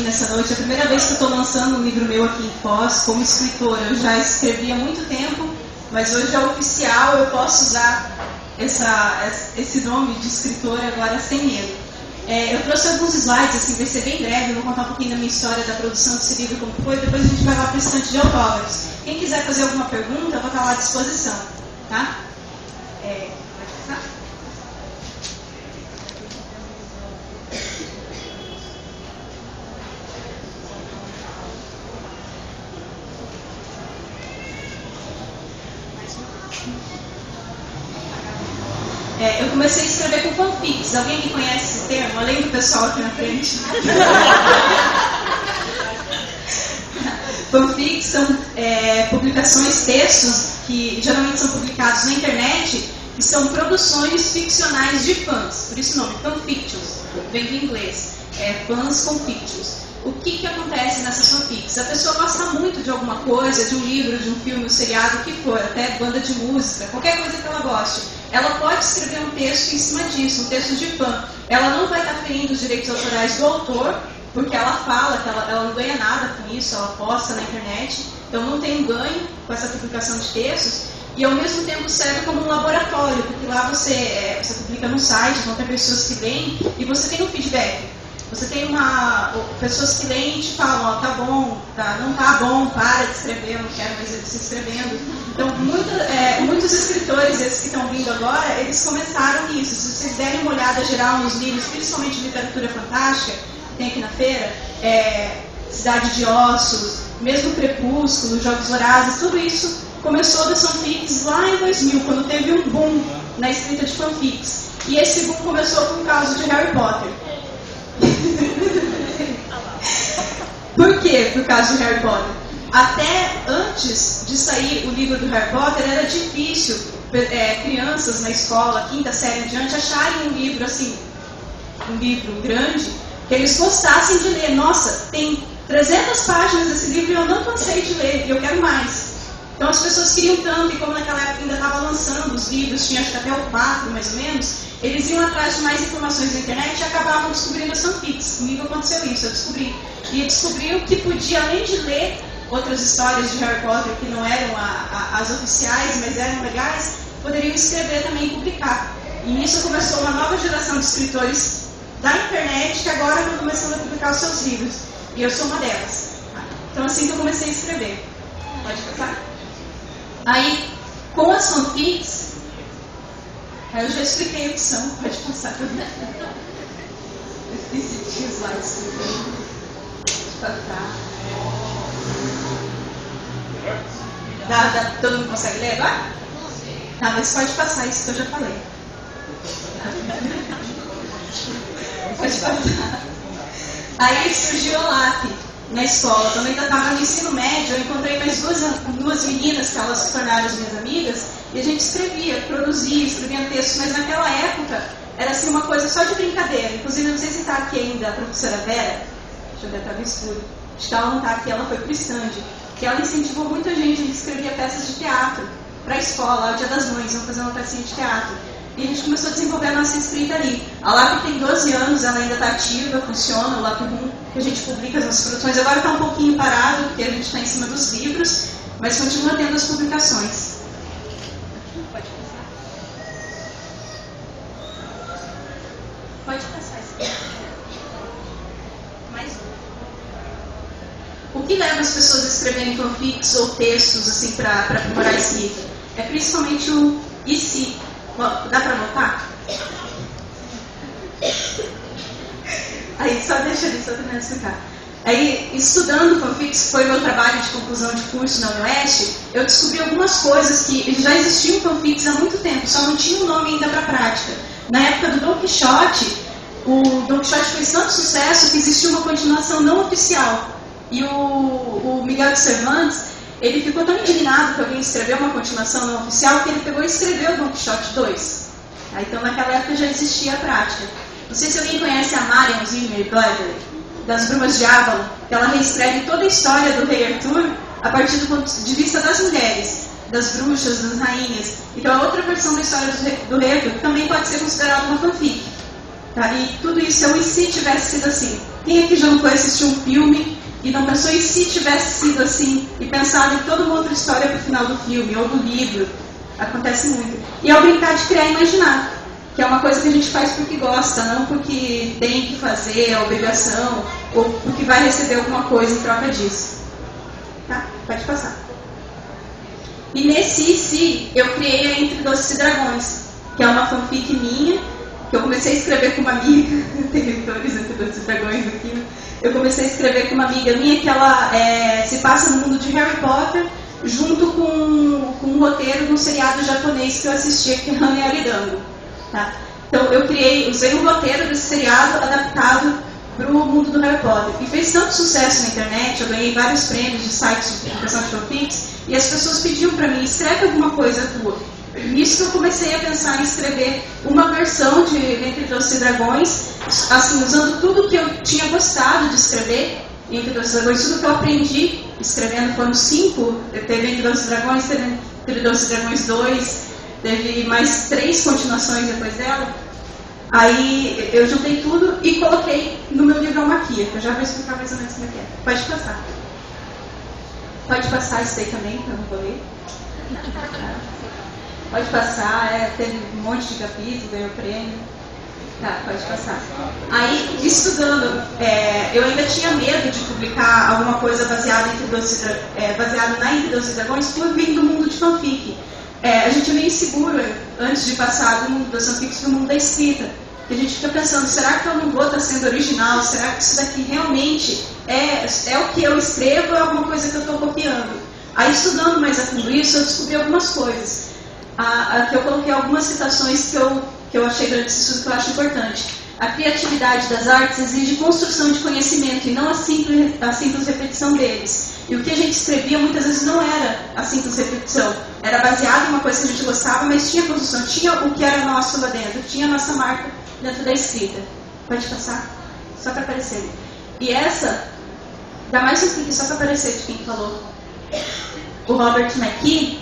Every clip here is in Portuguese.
nessa noite. É a primeira vez que eu estou lançando um livro meu aqui em Foz, como escritora. Eu já escrevi há muito tempo, mas hoje é oficial, eu posso usar esse nome de escritora agora sem medo. Eu trouxe alguns slides, assim, vai ser bem breve, vou contar um pouquinho da minha história, da produção desse livro, como foi, depois a gente vai lá para o estante de autógrafos. Quem quiser fazer alguma pergunta, eu vou estar lá à disposição, tá? Pode passar? Eu comecei a escrever com fanfics. Alguém que conhece esse termo? Além do pessoal aqui na frente. Fanfics são publicações, textos que geralmente são publicados na internet e são produções ficcionais de fãs. Por isso o nome, fanfictions, vem do inglês. Fãs com fictions. O que acontece nessas fanfics? A pessoa gosta muito de alguma coisa, de um livro, de um filme, um seriado, o que for, até banda de música, qualquer coisa que ela goste. Ela pode escrever um texto em cima disso, um texto de fã. Ela não vai estar ferindo os direitos autorais do autor, porque ela fala que ela não ganha nada com isso, ela posta na internet, então não tem um ganho com essa publicação de textos, e ao mesmo tempo serve como um laboratório, porque lá você publica no site, vão ter pessoas que leem, e você tem um feedback. Você tem pessoas que leem e te falam, tá bom, não tá bom, para de escrever, eu não quero mais ver você escrevendo. Então, muitos escritores, esses que estão vindo agora, eles começaram nisso. Se vocês derem uma olhada geral nos livros, principalmente de literatura fantástica, que tem aqui na feira, Cidade de Ossos, mesmo Crepúsculo, Jogos Vorazes, tudo isso começou das fanfics lá em 2000, quando teve um boom na escrita de fanfics. E esse boom começou com o caso de Harry Potter. Por quê? Por causa de Harry Potter. Até antes de sair o livro do Harry Potter, era difícil crianças na escola, quinta série em diante, acharem um livro assim, um livro grande, que eles gostassem de ler. Nossa, tem 300 páginas desse livro e eu não cansei de ler, e eu quero mais. Então as pessoas queriam tanto, e como naquela época ainda estava lançando os livros, tinha acho que até o 4 mais ou menos, eles iam atrás de mais informações na internet e acabavam descobrindo as fanfics. Comigo aconteceu isso, eu descobri. E descobriu que podia, além de ler outras histórias de Harry Potter que não eram as oficiais, mas eram legais, poderiam escrever também e publicar. E nisso começou uma nova geração de escritores da internet que agora estão começando a publicar os seus livros. E eu sou uma delas. Então assim que eu comecei a escrever. Pode passar? Aí, com as fanfics, eu já expliquei o que são, pode passar. Eu esqueci de slides. Pode passar. Todo mundo consegue ler agora? Tá, mas pode passar isso que eu já falei. Pode passar. Aí surgiu a LAP na escola. Quando eu ainda estava no ensino médio, eu encontrei mais duas meninas que elas se tornaram as minhas amigas, e a gente escrevia textos, mas naquela época era assim uma coisa só de brincadeira. Inclusive, não sei se está aqui ainda a professora Vera, deixa eu ver, estava escuro, acho que ela não está aqui, ela foi para o stand, que ela incentivou muita gente, a gente escrevia peças de teatro para a escola, ao Dia das Mães, vamos fazer uma pecinha de teatro. E a gente começou a desenvolver a nossa escrita ali. A LAP tem 12 anos, ela ainda está ativa, funciona, o LAP Room, que a gente publica as nossas produções. Agora está um pouquinho parado, porque a gente está em cima dos livros, mas continua tendo as publicações. Pode passar. Pode passar. Mais um. O que leva as pessoas a escreverem fanfics ou textos assim, para aprimorar a escrita? É principalmente o e se. Dá para anotar? Aí, só deixa ali, só terminar de explicar. Aí, estudando fanfics, que foi meu trabalho de conclusão de curso na UniOeste, eu descobri algumas coisas que já existiam fanfics há muito tempo, só não tinha um nome ainda para prática. Na época do Don Quixote, o Don Quixote fez tanto sucesso que existiu uma continuação não oficial. E o Miguel de Cervantes, ele ficou tão indignado que alguém escreveu uma continuação não oficial que ele pegou e escreveu Don Quixote 2. Então, naquela época já existia a prática. Não sei se alguém conhece a Marion Zimmer Bradley, das Brumas de Avalon, que ela reescreve toda a história do Rei Arthur a partir do ponto de vista das mulheres, das bruxas, das rainhas. Então, a outra versão da história do Rei Arthur também pode ser considerada uma fanfic. Tá? E tudo isso é o e se tivesse sido assim. Quem aqui já não foi assistir um filme e não pensou e se tivesse sido assim, e pensado em toda uma outra história para o final do filme ou do livro? Acontece muito. E ao brincar de criar e imaginar, que é uma coisa que a gente faz porque gosta, não porque tem que fazer, é obrigação, ou porque vai receber alguma coisa em troca disso. Tá? Pode passar. E nesse eu criei a Entre Doces e Dragões, que é uma fanfic minha, que eu comecei a escrever com uma amiga, tem leitores Entre Doces e Dragões aqui, né? Eu comecei a escrever com uma amiga minha que ela se passa no mundo de Harry Potter, junto com um roteiro de um seriado japonês que eu assistia, que é Hana Aridango. Tá? Então eu usei um roteiro desse seriado adaptado para o mundo do Harry Potter. E fez tanto sucesso na internet, eu ganhei vários prêmios de sites de publicação de fanfics, e as pessoas pediam para mim, escreve alguma coisa tua. Nisso que eu comecei a pensar em escrever uma versão de Entre Doces e Dragões, assim, usando tudo que eu tinha gostado de escrever, Entre Doces e Dragões, tudo que eu aprendi escrevendo. Foram 5, teve Entre Doces e Dragões, teve Entre Doces e Dragões 2, teve mais 3 continuações depois dela. Aí eu juntei tudo e coloquei no meu livro Almaquia, que eu já vou explicar mais ou menos como é que é. Pode passar. Pode passar isso aí também, que eu não vou ler. Pode passar, teve um monte de capítulo, ganhou prêmio. Tá, pode passar. Aí, estudando, eu ainda tinha medo de publicar alguma coisa baseada na Entre Doces e Dragões por vir do mundo de fanfic. A gente é meio inseguro antes de passar do mundo das fanfics para o mundo da escrita. Que a gente fica pensando, será que eu não vou estar sendo original? Será que isso daqui realmente é o que eu escrevo ou é alguma coisa que eu estou copiando? Aí, estudando mais a fundo isso, eu descobri algumas coisas. Que eu coloquei algumas citações que eu achei durante esse estudo que eu acho importante. A criatividade das artes exige construção de conhecimento e não a simples repetição deles. E o que a gente escrevia muitas vezes não era a simples repetição. Era baseado em uma coisa que a gente gostava, mas tinha construção, tinha o que era nosso lá dentro, tinha a nossa marca dentro da escrita. Pode passar? Só para aparecer. E essa, dá mais um clique só para aparecer de quem falou. O Robert McKee,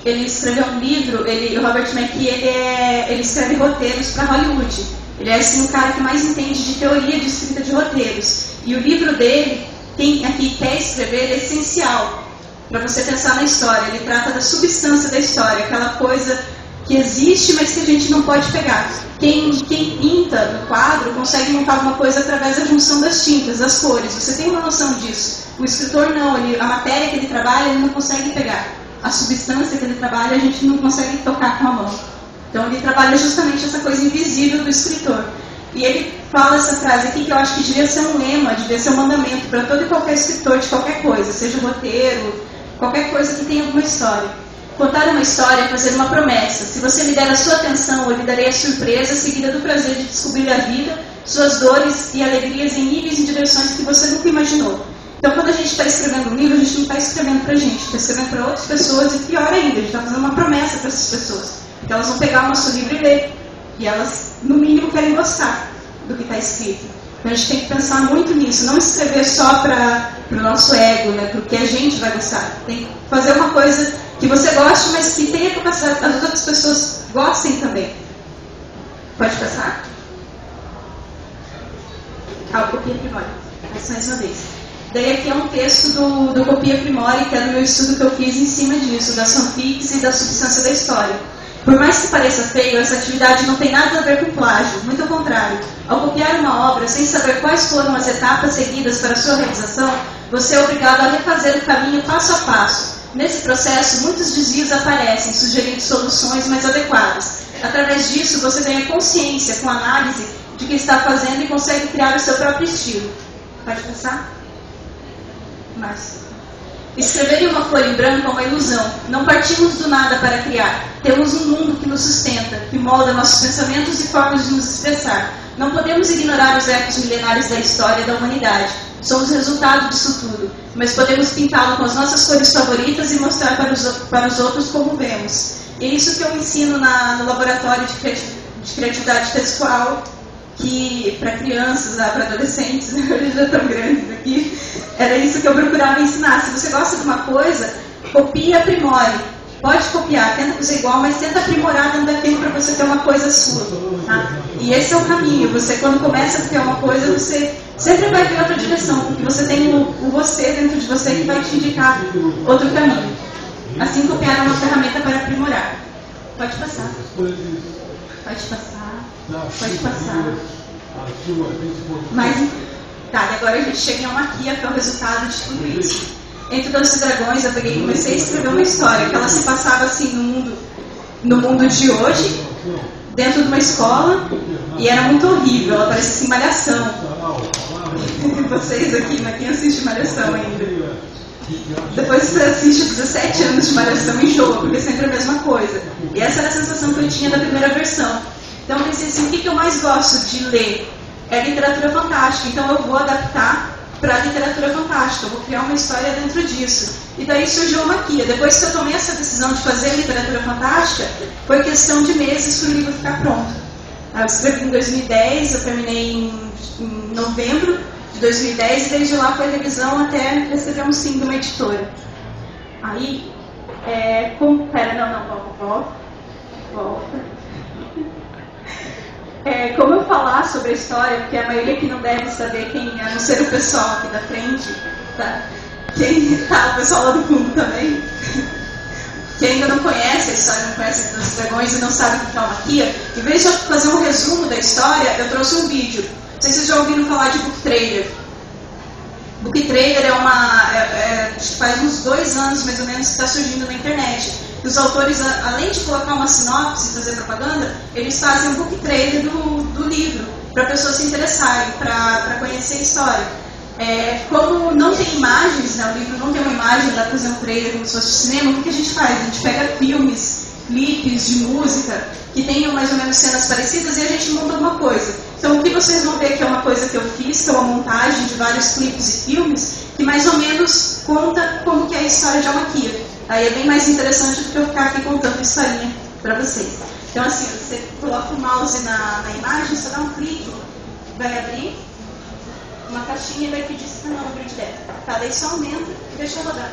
ele escreveu um livro, o Robert McKee, ele escreve roteiros para Hollywood. Ele é assim, o cara que mais entende de teoria de escrita de roteiros. E o livro dele, quem aqui quer escrever, ele é essencial para você pensar na história. Ele trata da substância da história, aquela coisa que existe, mas que a gente não pode pegar. Quem pinta no quadro consegue montar alguma coisa através da junção das tintas, das cores. Você tem uma noção disso. O escritor não, a matéria que ele trabalha, ele não consegue pegar. A substância que ele trabalha, a gente não consegue tocar com a mão. Então ele trabalha justamente essa coisa invisível do escritor. E ele fala essa frase aqui que eu acho que devia ser um lema, devia ser um mandamento para todo e qualquer escritor de qualquer coisa, seja roteiro, qualquer coisa que tenha alguma história. Contar uma história é fazer uma promessa. Se você me der a sua atenção, eu lhe darei a surpresa, seguida do prazer de descobrir a vida, suas dores e alegrias em níveis e direções que você nunca imaginou. Então, quando a gente está escrevendo um livro, a gente não está escrevendo para a gente, está escrevendo para outras pessoas e, pior ainda, a gente está fazendo uma promessa para essas pessoas. Então, elas vão pegar o nosso livro e ler. E elas, no mínimo, querem gostar do que está escrito. Então, a gente tem que pensar muito nisso, não escrever só para o nosso ego, né, para o que a gente vai gostar. Tem que fazer uma coisa que você goste, mas que tenha capacidade, as outras pessoas gostem também. Pode passar? O Copia Primória. Mais uma vez. Daí aqui é um texto do Copia Primória, que é do meu estudo que eu fiz em cima disso, das fanfics e da substância da história. Por mais que pareça feio, essa atividade não tem nada a ver com plágio, muito ao contrário. Ao copiar uma obra sem saber quais foram as etapas seguidas para a sua realização, você é obrigado a refazer o caminho passo a passo. Nesse processo, muitos desvios aparecem, sugerindo soluções mais adequadas. Através disso, você ganha consciência com análise de que está fazendo e consegue criar o seu próprio estilo. Pode passar? Mais. Escrever em uma folha em branco é uma ilusão. Não partimos do nada para criar. Temos um mundo que nos sustenta, que molda nossos pensamentos e formas de nos expressar. Não podemos ignorar os ecos milenares da história da humanidade. Somos resultado disso tudo. Mas podemos pintá-lo com as nossas cores favoritas e mostrar para os outros como vemos. E é isso que eu ensino no laboratório de criatividade textual, que para crianças, para adolescentes, eles já estão grandes aqui, era isso que eu procurava ensinar. Se você gosta de uma coisa, copie e aprimore. Pode copiar, tenta fazer igual, mas tenta aprimorar dentro daquilo para você ter uma coisa sua. Tá? E esse é o caminho. Você, quando começa a criar uma coisa, você sempre vai ter outra direção, porque você tem o você dentro de você que vai te indicar outro caminho. Assim, copiar é uma ferramenta para aprimorar. Pode passar. Pode passar. Pode passar. Mas, tá, e agora a gente chega em uma maquia, que é o resultado de tudo isso. Entre Doces e Dragões, eu peguei e comecei a escrever uma história, que ela se passava assim no mundo de hoje, dentro de uma escola, e era muito horrível, ela parecia assim, Malhação. Vocês aqui, mas quem assiste Malhação ainda? Depois você assiste 17 anos de Malhação em jogo, porque é sempre a mesma coisa. E essa era a sensação que eu tinha da primeira versão. Então eu pensei assim, o que eu mais gosto de ler? É literatura fantástica, então eu vou adaptar para a literatura fantástica, eu vou criar uma história dentro disso. E daí surgiu a maquia. Depois que eu tomei essa decisão de fazer literatura fantástica, foi questão de meses para o livro ficar pronto. Eu escrevi em 2010, eu terminei em novembro de 2010, e desde lá foi revisão até recebemos sim de uma editora. Aí, volta. Como eu falar sobre a história, porque a maioria que não deve saber quem é, a não ser o pessoal aqui da frente, tá? O pessoal lá do fundo também, que ainda não conhece a história, não conhece Doces e Dragões e não sabe o que é uma maquia, em vez de eu fazer um resumo da história, eu trouxe um vídeo. Não sei se vocês já ouviram falar de Book Trailer. Book Trailer acho que faz uns 2 anos mais ou menos que está surgindo na internet. Os autores, além de colocar uma sinopse e fazer propaganda, eles fazem um book trailer do livro, para pessoas se interessarem, para conhecer a história. Como não tem imagens, né, o livro não tem uma imagem, dá para fazer um trailer como se fosse cinema, o que a gente faz? A gente pega filmes, clipes de música, que tenham mais ou menos cenas parecidas, e a gente monta alguma coisa. Então o que vocês vão ver que é uma coisa que eu fiz, que é uma montagem de vários clipes e filmes, que mais ou menos conta como que é a história de Almaquia. Aí é bem mais interessante do que eu ficar aqui contando a historinha para vocês. Então assim, você coloca o mouse na imagem, você dá um clique, vai abrir uma caixinha e vai pedir se está no número de débito. Tá? Daí só aumenta e deixa rodar.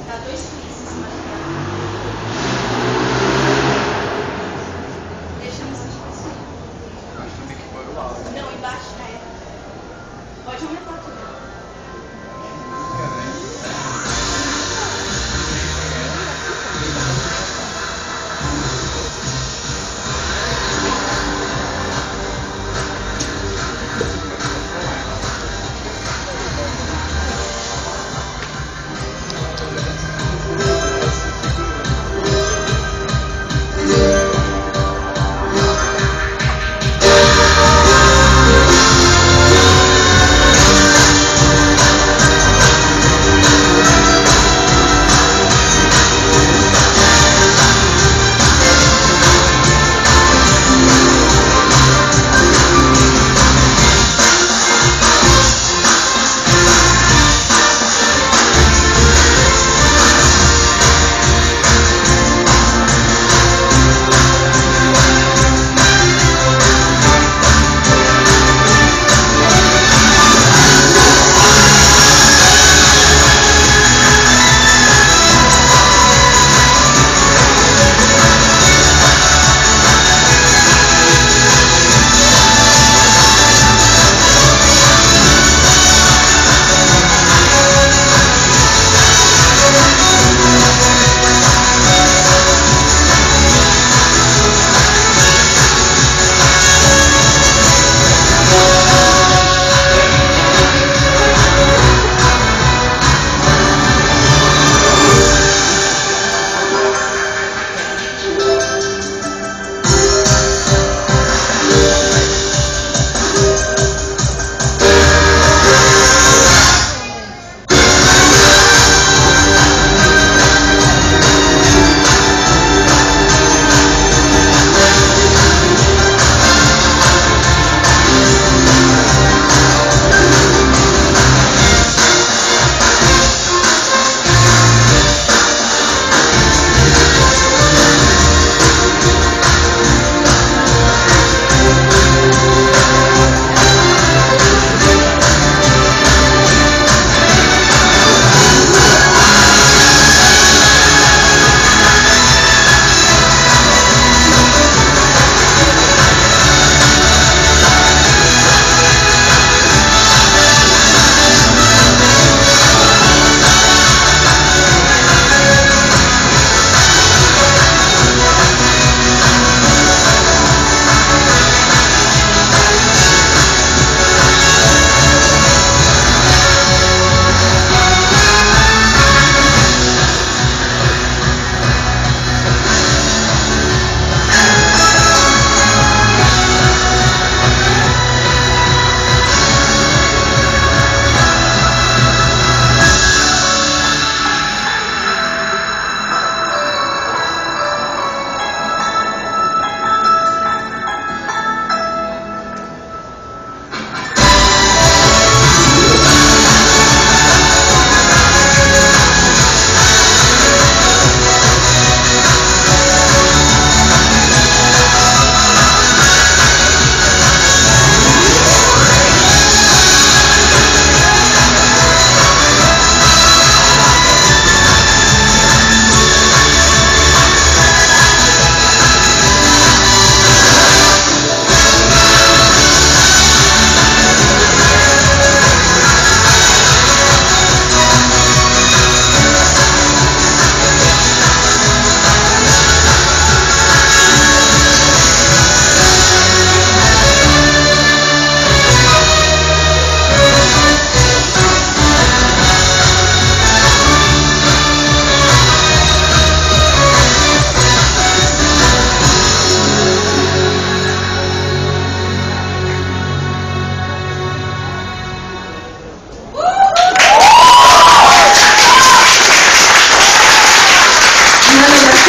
Dá 2 cliques em cima da tela. Deixa no sentido. Não, embaixo, pode aumentar tudo.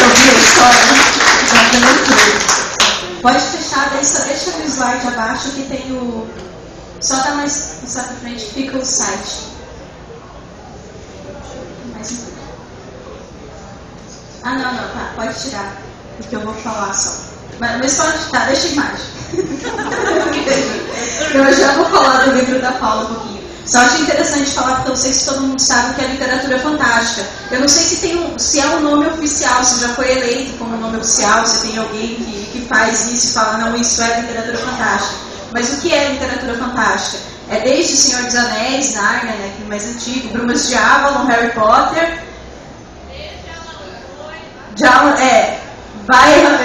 ouvir a história da leitura. Pode fechar, daí só deixa no slide abaixo que tem o... Só dá mais pra frente, fica o site. Mais um pouco. Ah, não, tá, pode tirar, porque eu vou falar só. Mas pode, tá, deixa a imagem. Eu já vou falar do livro da Paula um pouquinho. Só acho interessante falar, porque eu não sei se todo mundo sabe que é literatura fantástica. Eu não sei se é um nome oficial, se já foi eleito como nome oficial, se tem alguém que faz isso e fala, não, isso é literatura fantástica. Mas o que é literatura fantástica? É desde O Senhor dos Anéis, Nárnia, né, que é mais antigo, Brumas de Avalon, Harry Potter.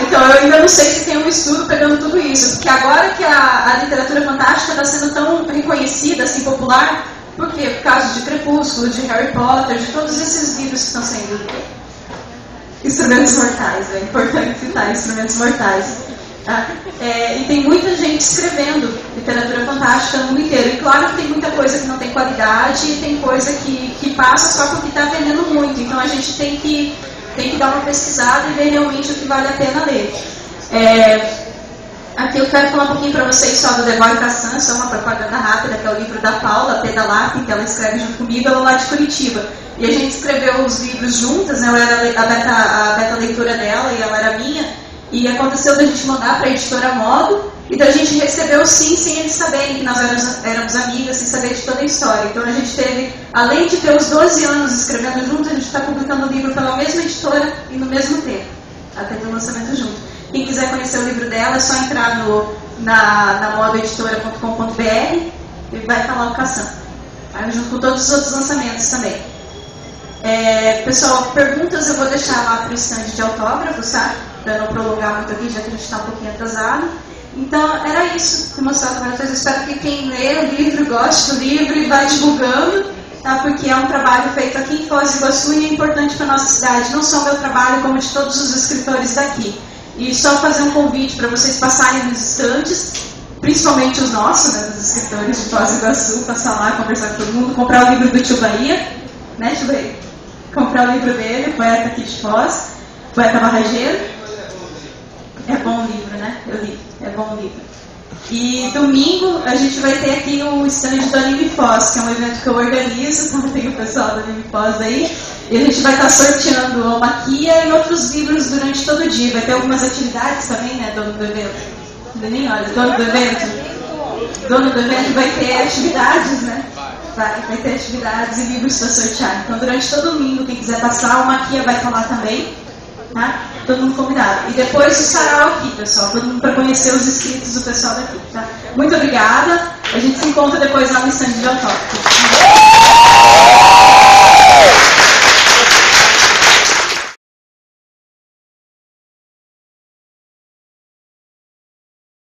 Então eu ainda não sei se tem um estudo pegando tudo isso, porque agora que a literatura fantástica está sendo tão reconhecida, assim, popular, por quê? Por causa de Crepúsculo, de Harry Potter, de todos esses livros que estão sendo Instrumentos Mortais, é importante citar Instrumentos Mortais. Tá? E tem muita gente escrevendo literatura fantástica no mundo inteiro. E claro que tem muita coisa que não tem qualidade e tem coisa que passa só porque está vendendo muito. Então a gente tem que dar uma pesquisada e ver realmente o que vale a pena ler. Aqui eu quero falar um pouquinho para vocês só do Devoy Cassan, só uma propaganda rápida, que é o livro da Paula, Pedalar, que ela escreve junto comigo, ela é lá de Curitiba. E a gente escreveu os livros juntas, né? Eu era a beta leitura dela e ela era minha. E aconteceu da gente mandar para a editora Modo e da gente recebeu sim, sem eles saberem que nós éramos amigas, sem saber de toda a história. Então a gente teve, além de ter os 12 anos escrevendo juntos, a gente está publicando o livro pela mesma editora e no mesmo tempo, até o lançamento junto. Quem quiser conhecer o livro dela é só entrar na modoeditora.com.br e vai estar lá o Cassan, tá? Junto com todos os outros lançamentos também. Pessoal, perguntas eu vou deixar lá para o stand de autógrafos, tá? Para não prolongar muito aqui, já que a gente está um pouquinho atrasado. Então, era isso que eu mostrava para vocês. Eu espero que quem lê o livro goste do livro e vai divulgando, tá? Porque é um trabalho feito aqui em Foz do Iguaçu e é importante para a nossa cidade. Não só o meu trabalho, como de todos os escritores daqui. E só fazer um convite para vocês passarem nos estantes, principalmente os nossos, né, dos escritores de Foz do Iguaçu, passar lá, conversar com todo mundo, comprar o livro do Tio Bahia, né, Tio Bahia? Comprar o livro dele, o poeta aqui de Foz, poeta barrageiro. É bom o livro, né? Eu li. É bom o livro. E domingo a gente vai ter aqui o stand do Anime Foz, que é um evento que eu organizo, então tem o pessoal do Anime Foz aí. E a gente vai estar sorteando o Maquia e outros livros durante todo o dia. Vai ter algumas atividades também, né, dono do evento? Nem olha, dono do evento. Dono do evento vai ter atividades, né? Vai ter atividades e livros para sortear. Então durante todo o domingo, quem quiser passar, o Maquia vai estar lá também. Tá? Todo mundo convidado. E depois o sarau aqui, pessoal, todo mundo para conhecer os inscritos do pessoal daqui. Tá? Muito obrigada. A gente se encontra depois lá no stand de autógrafo.